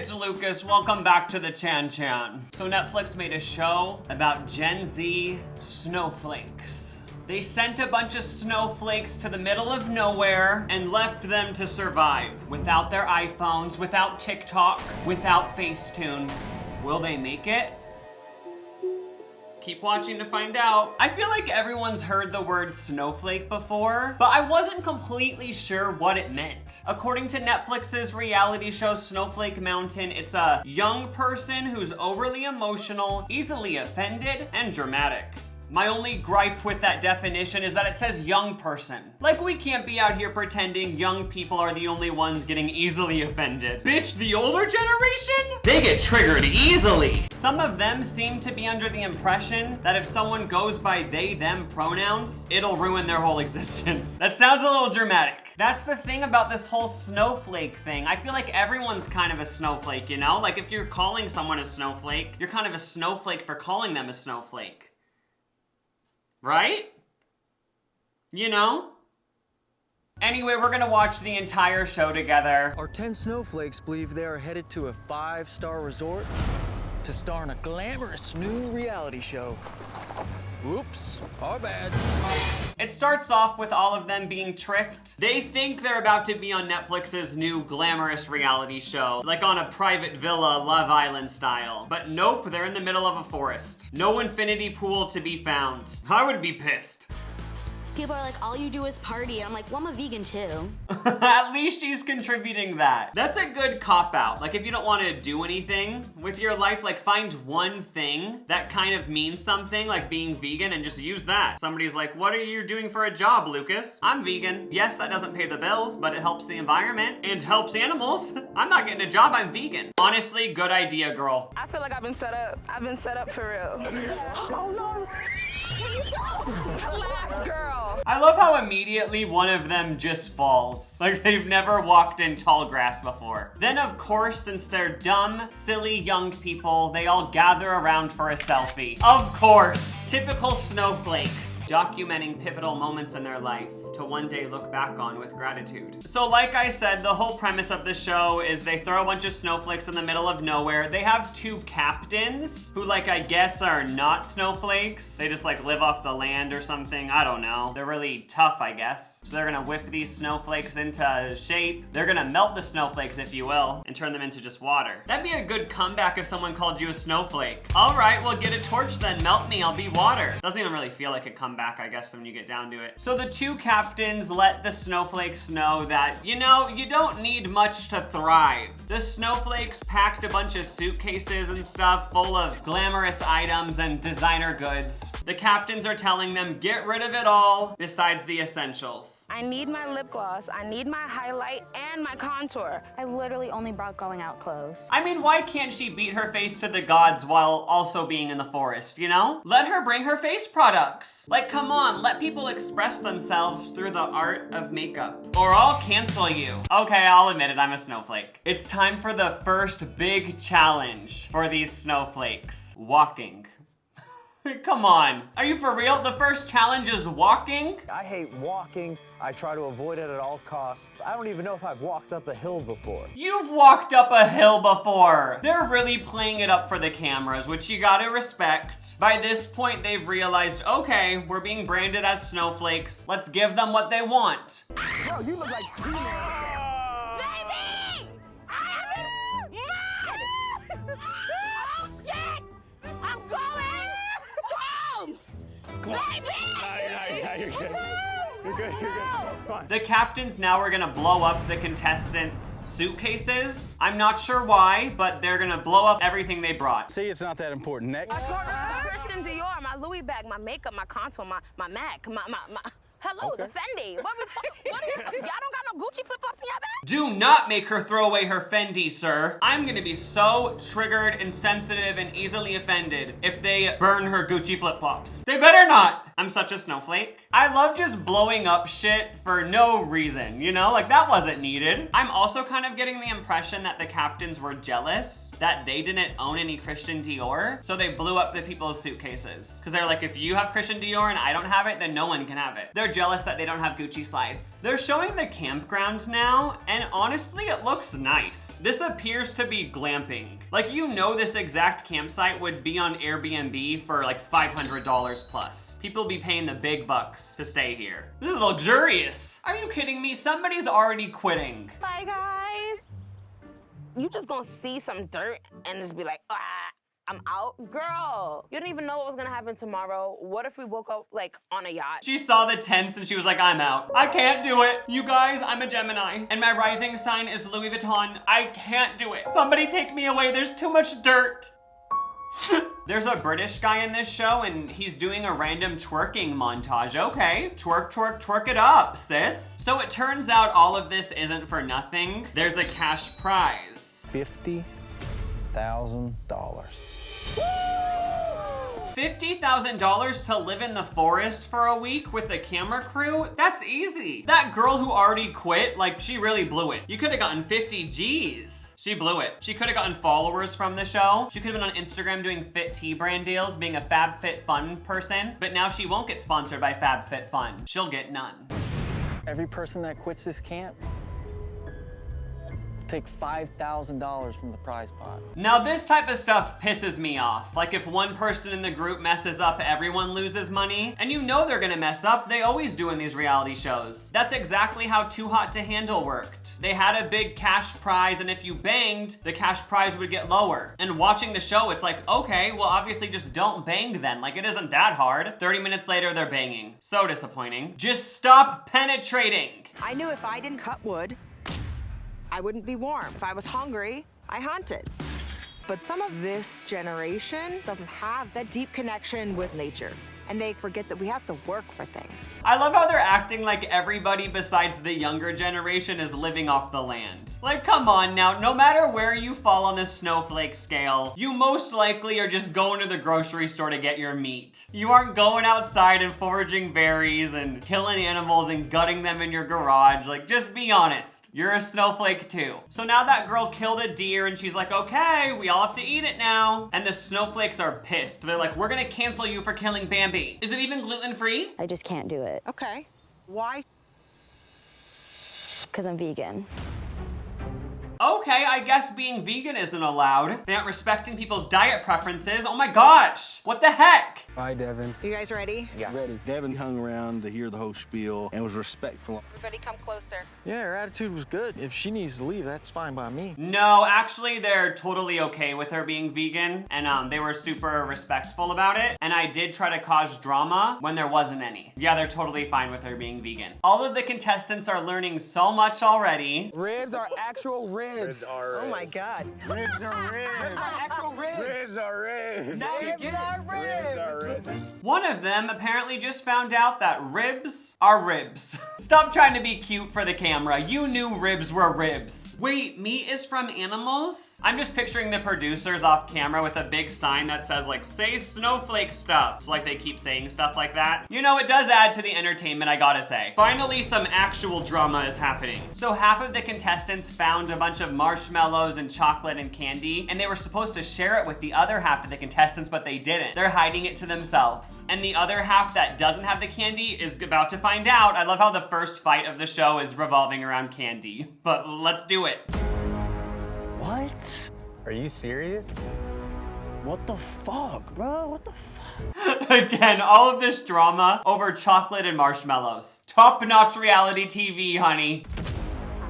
it's Lucas. Welcome back to the Chan Chan. So Netflix made a show about Gen Z Snowflakes. They sent a bunch of snowflakes to the middle of nowhere and left them to survive without their iPhones, without TikTok, without Facetune. Will they make it? Keep watching to find out. I feel like everyone's heard the word snowflake before, but I wasn't completely sure what it meant. According to Netflix's reality show Snowflake Mountain, it's a young person who's overly emotional, easily offended, and dramatic. My only gripe with that definition is that it says young person. Like, we can't be out here pretending young people are the only ones getting easily offended. Bitch, the older generation? They get triggered easily. Some of them seem to be under the impression that if someone goes by they, them pronouns, it'll ruin their whole existence. That sounds a little dramatic. That's the thing about this whole snowflake thing. I feel like everyone's kind of a snowflake, you know? Like, if you're calling someone a snowflake, you're kind of a snowflake for calling them a snowflake. Right? You know? Anyway, we're gonna watch the entire show together. Our 10 snowflakes believe they are headed to a 5-star resort to star in a glamorous new reality show. Oops, our bad. It starts off with all of them being tricked. They think they're about to be on Netflix's new glamorous reality show, like on a private villa, Love Island style. But nope, they're in the middle of a forest. No infinity pool to be found. I would be pissed. People are like, all you do is party. And I'm like, well, I'm a vegan too. At least she's contributing that. That's a good cop-out. Like, if you don't want to do anything with your life, like, find one thing that kind of means something, like being vegan, and just use that. Somebody's like, what are you doing for a job, Lucas? I'm vegan. Yes, that doesn't pay the bills, but it helps the environment and helps animals. I'm not getting a job, I'm vegan. Honestly, good idea, girl. I feel like I've been set up. I've been set up for real. Oh no! Relax, girl. I love how immediately one of them just falls. Like they've never walked in tall grass before. Then of course, since they're dumb, silly young people, they all gather around for a selfie. Of course, typical snowflakes, documenting pivotal moments in their life to one day look back on with gratitude. So like I said, the whole premise of the show is they throw a bunch of snowflakes in the middle of nowhere. They have two captains who, like, I guess are not snowflakes. They just like live off the land or something. I don't know. They're really tough, I guess. So they're gonna whip these snowflakes into shape. They're gonna melt the snowflakes, if you will, and turn them into just water. That'd be a good comeback if someone called you a snowflake. All right, well, get a torch then. Melt me, I'll be water. Doesn't even really feel like a comeback, I guess, when you get down to it. So the two captains let the snowflakes know that, you know, you don't need much to thrive. The snowflakes packed a bunch of suitcases and stuff full of glamorous items and designer goods. The captains are telling them, get rid of it all besides the essentials. I need my lip gloss, I need my highlight, and my contour. I literally only brought going out clothes. I mean, why can't she beat her face to the gods while also being in the forest, you know? Let her bring her face products. Like, come on, let people express themselves through the art of makeup, or I'll cancel you. Okay, I'll admit it, I'm a snowflake. It's time for the first big challenge for these snowflakes. Walking. Come on, are you for real? The first challenge is walking? I hate walking. I try to avoid it at all costs. I don't even know if I've walked up a hill before. You've walked up a hill before. They're really playing it up for the cameras, which you gotta respect. By this point, they've realized, okay, we're being branded as snowflakes. Let's give them what they want. Bro, you look like Baby! I am in mud! Oh shit! I'm going home! Baby! You're good. You're good, you're good. Come on. The captains now are gonna blow up the contestants' suitcases. I'm not sure why, but they're gonna blow up everything they brought. See, it's not that important. Next. Christian Dior, my Louis bag, my makeup, my contour, my MAC, my hello, Okay. the Fendi. What are you talking? Y'all don't got no Gucci flip-flops in your bag? Do not make her throw away her Fendi, sir. I'm gonna be so triggered and sensitive and easily offended if they burn her Gucci flip-flops. They better not. I'm such a snowflake. I love just blowing up shit for no reason, you know? Like, that wasn't needed. I'm also kind of getting the impression that the captains were jealous that they didn't own any Christian Dior, so they blew up the people's suitcases. Because they're like, if you have Christian Dior and I don't have it, then no one can have it. They're jealous that they don't have Gucci slides. They're showing the campground now, and honestly, it looks nice. This appears to be glamping. Like, you know this exact campsite would be on Airbnb for like $500 plus. People be paying the big bucks to stay here. This is luxurious. Are you kidding me? Somebody's already quitting. Bye, guys. You just gonna see some dirt and just be like, ah, I'm out? Girl, you didn't even know what was gonna happen tomorrow. What if we woke up like on a yacht? She saw the tents and she was like, I'm out. I can't do it. You guys, I'm a Gemini and my rising sign is Louis Vuitton. I can't do it. Somebody take me away. There's too much dirt. There's a British guy in this show and he's doing a random twerking montage. Okay, twerk, twerk, twerk it up, sis. So it turns out all of this isn't for nothing. There's a cash prize. $50,000. $50,000 to live in the forest for a week with a camera crew? That's easy. That girl who already quit, like, she really blew it. You could have gotten 50 G's. She blew it. She could have gotten followers from the show. She could have been on Instagram doing Fit Tea brand deals, being a FabFitFun person, but now she won't get sponsored by FabFitFun. She'll get none. Every person that quits this camp take $5,000 from the prize pot. Now this type of stuff pisses me off. Like if one person in the group messes up, everyone loses money. And you know they're gonna mess up. They always do in these reality shows. That's exactly how Too Hot to Handle worked. They had a big cash prize and if you banged, the cash prize would get lower. And watching the show, it's like, okay, well obviously just don't bang then. Like it isn't that hard. 30 minutes later, they're banging. So disappointing. Just stop penetrating. I knew if I didn't cut wood, I wouldn't be warm. If I was hungry, I hunted. But some of this generation doesn't have that deep connection with nature. And they forget that we have to work for things. I love how they're acting like everybody besides the younger generation is living off the land. Like, come on now, no matter where you fall on the snowflake scale, you most likely are just going to the grocery store to get your meat. You aren't going outside and foraging berries and killing animals and gutting them in your garage. Like, just be honest. You're a snowflake too. So now that girl killed a deer and she's like, okay, we all have to eat it now. And the snowflakes are pissed. They're like, we're gonna cancel you for killing Bambi. Is it even gluten-free? I just can't do it. Okay. Why? Because I'm vegan. Okay, I guess being vegan isn't allowed. They aren't respecting people's diet preferences. Oh my gosh, what the heck? Bye, Devin. You guys ready? Yeah. Ready. Devin hung around to hear the whole spiel and was respectful. Everybody come closer. Yeah, her attitude was good. If she needs to leave, that's fine by me. No, actually, they're totally okay with her being vegan, and they were super respectful about it. And I did try to cause drama when there wasn't any. Yeah, they're totally fine with her being vegan. All of the contestants are learning so much already. Ribs are actual ribs. Oh my God. Ribs are ribs. Ribs are actual ribs. Ribs are ribs. Now you get it. Ribs are Ribs are ribs. One of them apparently just found out that ribs are ribs. Stop trying to be cute for the camera. You knew ribs were ribs. Wait, meat is from animals? I'm just picturing the producers off camera with a big sign that says like, say snowflake stuff. So like they keep saying stuff like that. You know, it does add to the entertainment, I gotta say. Finally, some actual drama is happening. So half of the contestants found a bunch of marshmallows and chocolate and candy, and they were supposed to share it with the other half of the contestants, but they didn't. They're hiding it to themselves. And the other half that doesn't have the candy is about to find out. I love how the first fight of the show is revolving around candy, but let's do it. What? Are you serious? What the fuck, bro? What the fuck? Again, all of this drama over chocolate and marshmallows. Top-notch reality TV, honey.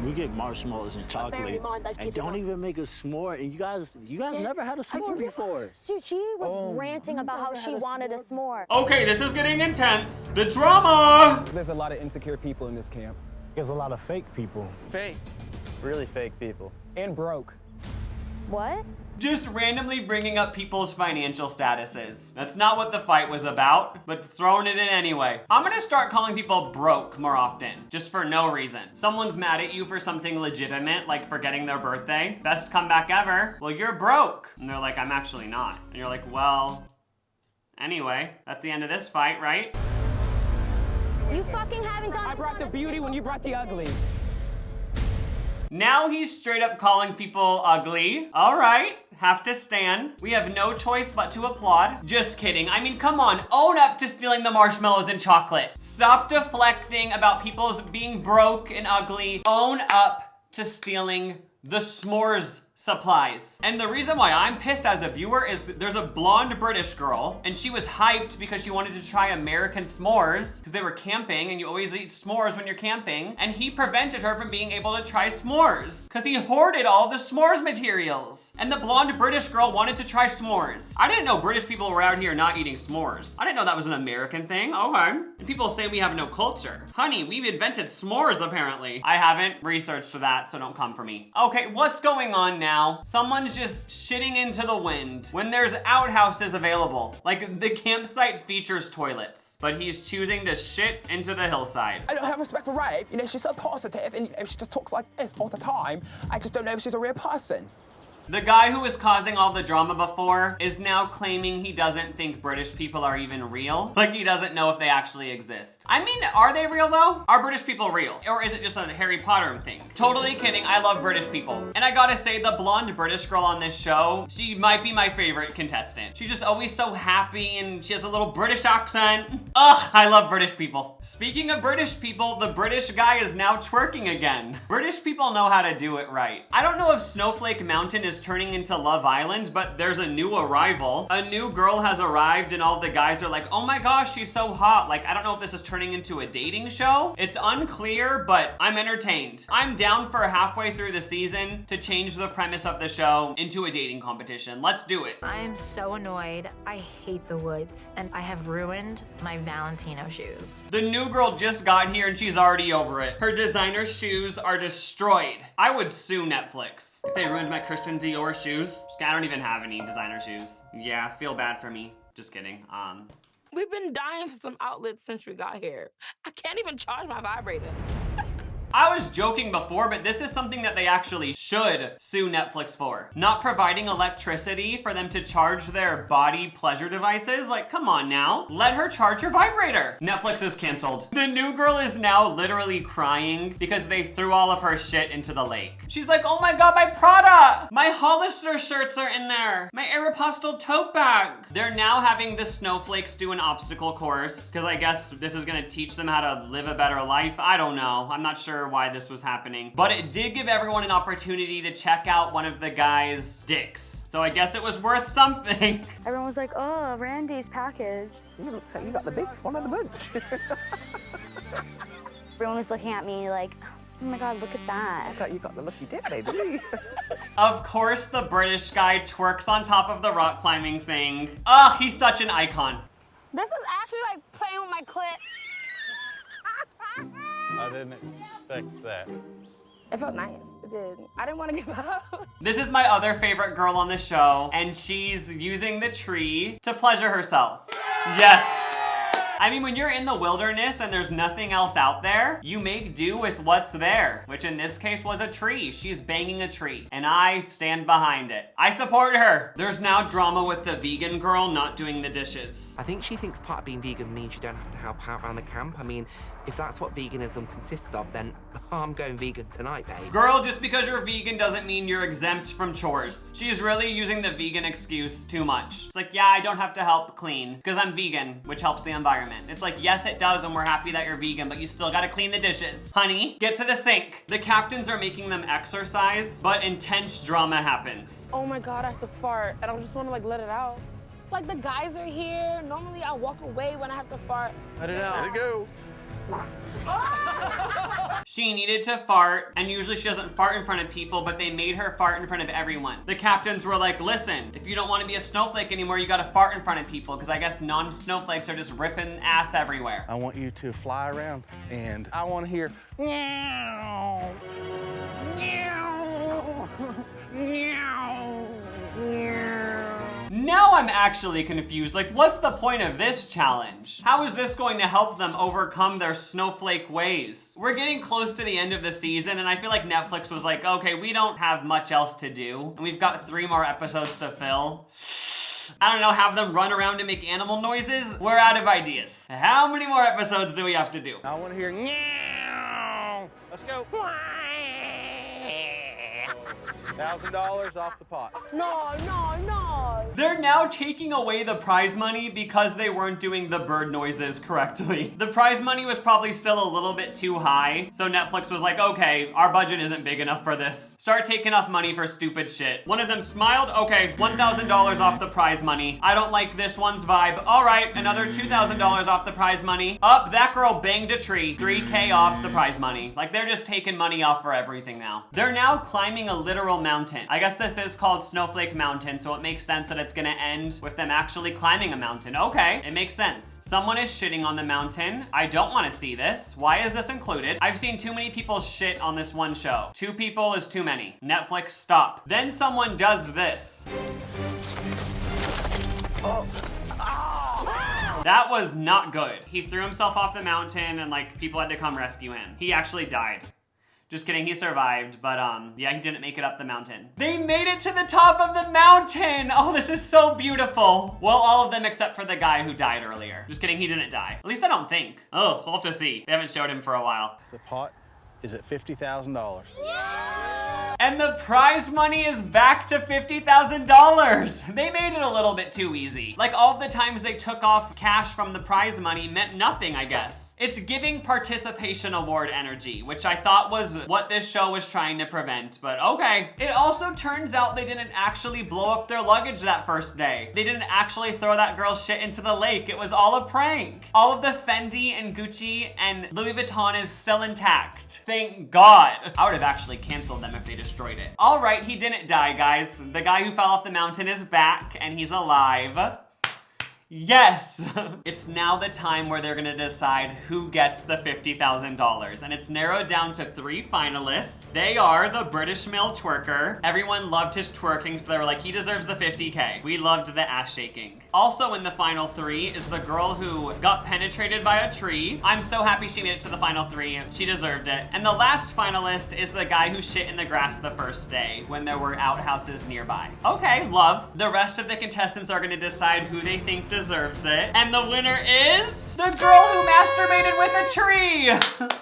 We get marshmallows and chocolate and don't even make a s'more. And you guys never had a s'more before. Dude, she was ranting about how she wanted a s'more. Okay, this is getting intense. The drama! There's a lot of insecure people in this camp. There's a lot of fake people. Fake. Really fake people. And broke. What? Just randomly bringing up people's financial statuses. That's not what the fight was about, but throwing it in anyway. I'm gonna start calling people broke more often, just for no reason. Someone's mad at you for something legitimate, like forgetting their birthday. Best comeback ever. Well, you're broke. And they're like, I'm actually not. And you're like, well, anyway, that's the end of this fight, right? You fucking haven't done I brought the beauty when you brought the ugly. Now he's straight up calling people ugly. All right, have to stand. We have no choice but to applaud. Just kidding. I mean, come on, own up to stealing the marshmallows and chocolate. Stop deflecting about people's being broke and ugly. Own up to stealing the s'mores supplies. And the reason why I'm pissed as a viewer is there's a blonde British girl and she was hyped because she wanted to try American s'mores because they were camping and you always eat s'mores when you're camping, and he prevented her from being able to try s'mores because he hoarded all the s'mores materials. And the blonde British girl wanted to try s'mores. I didn't know British people were out here not eating s'mores. I didn't know that was an American thing. Okay. And people say we have no culture. Honey, we've invented s'mores apparently. I haven't researched that, so don't come for me. Okay, what's going on now? Someone's just shitting into the wind when there's outhouses available. Like, the campsite features toilets, but he's choosing to shit into the hillside. I don't have respect for Rafe. You know, she's so positive and she just talks like this all the time. I just don't know if she's a real person. The guy who was causing all the drama before is now claiming he doesn't think British people are even real. Like, he doesn't know if they actually exist. I mean, are they real though? Are British people real? Or is it just a Harry Potter thing? Totally kidding, I love British people. And I gotta say, the blonde British girl on this show, she might be my favorite contestant. She's just always so happy and she has a little British accent. Ugh, I love British people. Speaking of British people, the British guy is now twerking again. British people know how to do it right. I don't know if Snowflake Mountain is turning into Love Island, but there's a new arrival. A new girl has arrived and all the guys are like, oh my gosh, she's so hot. Like, I don't know if this is turning into a dating show. It's unclear, but I'm entertained. I'm down for halfway through the season to change the premise of the show into a dating competition. Let's do it. I am so annoyed. I hate the woods, and I have ruined my Valentino shoes. The new girl just got here and she's already over it. Her designer shoes are destroyed. I would sue Netflix if they ruined my Christian Dior shoes. I don't even have any designer shoes. Yeah, feel bad for me. Just kidding. We've been dying for some outlets since we got here. I can't even charge my vibrator. I was joking before, but this is something that they actually should sue Netflix for. Not providing electricity for them to charge their body pleasure devices. Like, come on now. Let her charge her vibrator. Netflix is canceled. The new girl is now literally crying because they threw all of her shit into the lake. She's like, oh my God, my Prada! My Hollister shirts are in there. My Aeropostale tote bag. They're now having the Snowflakes do an obstacle course because I guess this is gonna teach them how to live a better life. I don't know. I'm not sure why this was happening, but it did give everyone an opportunity to check out one of the guys' dicks. So I guess it was worth something. Everyone was like, oh, Randy's package. You look like you got the biggest one of the bunch. Everyone was looking at me like, oh my God, look at that. Looks like you got the lucky dip, baby. Of course, the British guy twerks on top of the rock climbing thing. Ugh, he's such an icon. This is actually like playing with my clit. I didn't expect that. It felt nice. It did. I didn't want to give up. This is my other favorite girl on the show, and she's using the tree to pleasure herself. Yes. I mean, when you're in the wilderness and there's nothing else out there, you make do with what's there, which in this case was a tree. She's banging a tree, and I stand behind it. I support her. There's now drama with the vegan girl not doing the dishes. I think she thinks part of being vegan means you don't have to help out around the camp. I mean, if that's what veganism consists of, then I'm going vegan tonight, babe. Girl, just because you're vegan doesn't mean you're exempt from chores. She's really using the vegan excuse too much. It's like, yeah, I don't have to help clean because I'm vegan, which helps the environment. It's like, yes, it does, and we're happy that you're vegan, but you still gotta clean the dishes. Honey, get to the sink. The captains are making them exercise, but intense drama happens. Oh my God, I have to fart, and I just want to like let it out. Like the guys are here. Normally I walk away when I have to fart. Let it out. Let it go. She needed to fart, and usually she doesn't fart in front of people, but they made her fart in front of everyone. The captains were like, listen, if you don't want to be a snowflake anymore, you gotta fart in front of people, because I guess non-snowflakes are just ripping ass everywhere. I want you to fly around, and I want to hear meow, meow, meow, meow. Now I'm actually confused. Like, what's the point of this challenge? How is this going to help them overcome their snowflake ways? We're getting close to the end of the season, and I feel like Netflix was like, okay, we don't have much else to do, and we've got 3 more episodes to fill. I don't know, have them run around and make animal noises? We're out of ideas. How many more episodes do we have to do? I want to hear meow. Let's go. $1,000 off the pot. No, no, no. They're now taking away the prize money because they weren't doing the bird noises correctly. The prize money was probably still a little bit too high, so Netflix was like, okay, our budget isn't big enough for this. Start taking off money for stupid shit. One of them smiled, okay, $1,000 off the prize money. I don't like this one's vibe. All right, another $2,000 off the prize money. Up, that girl banged a tree. $3K off the prize money. Like, they're just taking money off for everything now. They're now climbing a literal mountain. I guess this is called Snowflake Mountain, so it makes sense that it's gonna end with them actually climbing a mountain. Okay, it makes sense. Someone is shitting on the mountain. I don't wanna see this. Why is this included? I've seen too many people shit on this one show. 2 people is too many. Netflix, stop. Then someone does this. That was not good. He threw himself off the mountain and like people had to come rescue him. He actually died. Just kidding, he survived, but yeah, he didn't make it up the mountain. They made it to the top of the mountain! Oh, this is so beautiful. Well, all of them except for the guy who died earlier. Just kidding, he didn't die. At least I don't think. Oh, we'll have to see. They haven't showed him for a while. The pot is at $50,000. And the prize money is back to $50,000. They made it a little bit too easy. Like all of the times they took off cash from the prize money meant nothing, I guess. It's giving participation award energy, which I thought was what this show was trying to prevent, but okay. It also turns out they didn't actually blow up their luggage that first day. They didn't actually throw that girl's shit into the lake. It was all a prank. All of the Fendi and Gucci and Louis Vuitton is still intact. Thank God. I would have actually canceled them if they destroyed it. All right, he didn't die, guys. The guy who fell off the mountain is back and he's alive. Yes! It's now the time where they're gonna decide who gets the $50,000, and it's narrowed down to 3 finalists. They are the British male twerker. Everyone loved his twerking, so they were like, he deserves the $50K. We loved the ass shaking. Also in the final 3 is the girl who got penetrated by a tree. I'm so happy she made it to the final 3. She deserved it. And the last finalist is the guy who shit in the grass the first day when there were outhouses nearby. Okay, love. The rest of the contestants are gonna decide who they think deserves it. And the winner is the girl who masturbated with a tree.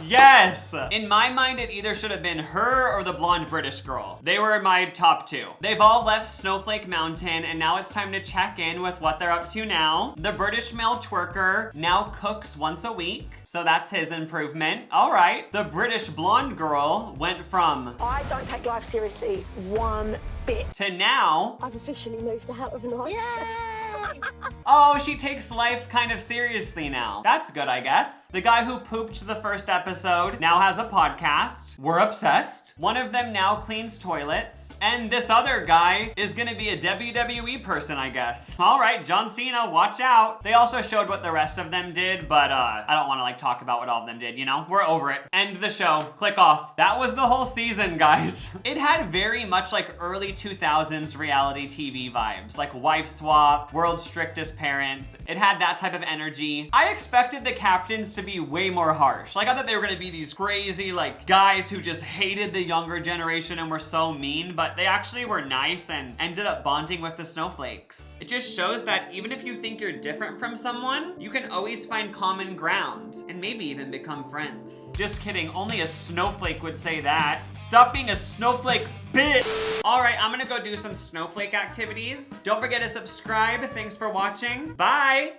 Yes! In my mind, it either should have been her or the blonde British girl. They were my top 2. They've all left Snowflake Mountain, and now it's time to check in with what they're up to now. The British male twerker now cooks once a week, so that's his improvement. All right. The British blonde girl went from I don't take life seriously one bit to now I've officially moved out of an Yay! Oh, she takes life kind of seriously now. That's good, I guess. The guy who pooped the first episode now has a podcast. We're obsessed. One of them now cleans toilets. And this other guy is gonna be a WWE person, I guess. All right, John Cena, watch out. They also showed what the rest of them did, but I don't wanna like talk about what all of them did, you know? We're over it. End the show, click off. That was the whole season, guys. It had very much like early 2000s reality TV vibes, like Wife Swap, World's Strictest Parents. It had that type of energy. I expected the captains to be way more harsh. Like I thought they were gonna be these crazy like guys who just hated the younger generation and were so mean, but they actually were nice and ended up bonding with the Snowflakes. It just shows that even if you think you're different from someone, you can always find common ground and maybe even become friends. Just kidding, only a snowflake would say that. Stop being a snowflake, bitch! All right, I'm gonna go do some snowflake activities. Don't forget to subscribe. Thanks for watching. Bye!